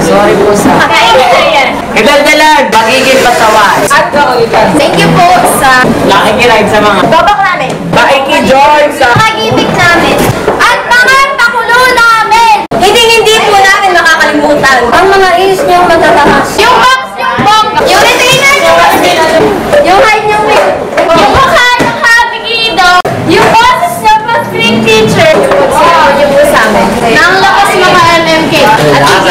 Sorry po sa... Kadal-dalag, magiging pasawan. At thank you po sa... nakikinig sa mga... babak namin. Nakikijoin sa... mga gimmick namin. At mga pakulo namin. Hindi po namin makakalimutan. Ang mga is niyong matataas. Yung box, yung retainer niyo. Yung height niyo. Yung mukha ng Happy Kido. Yung boses ng spring teacher. Yung po sa amin. Nang lakas mga MMK. At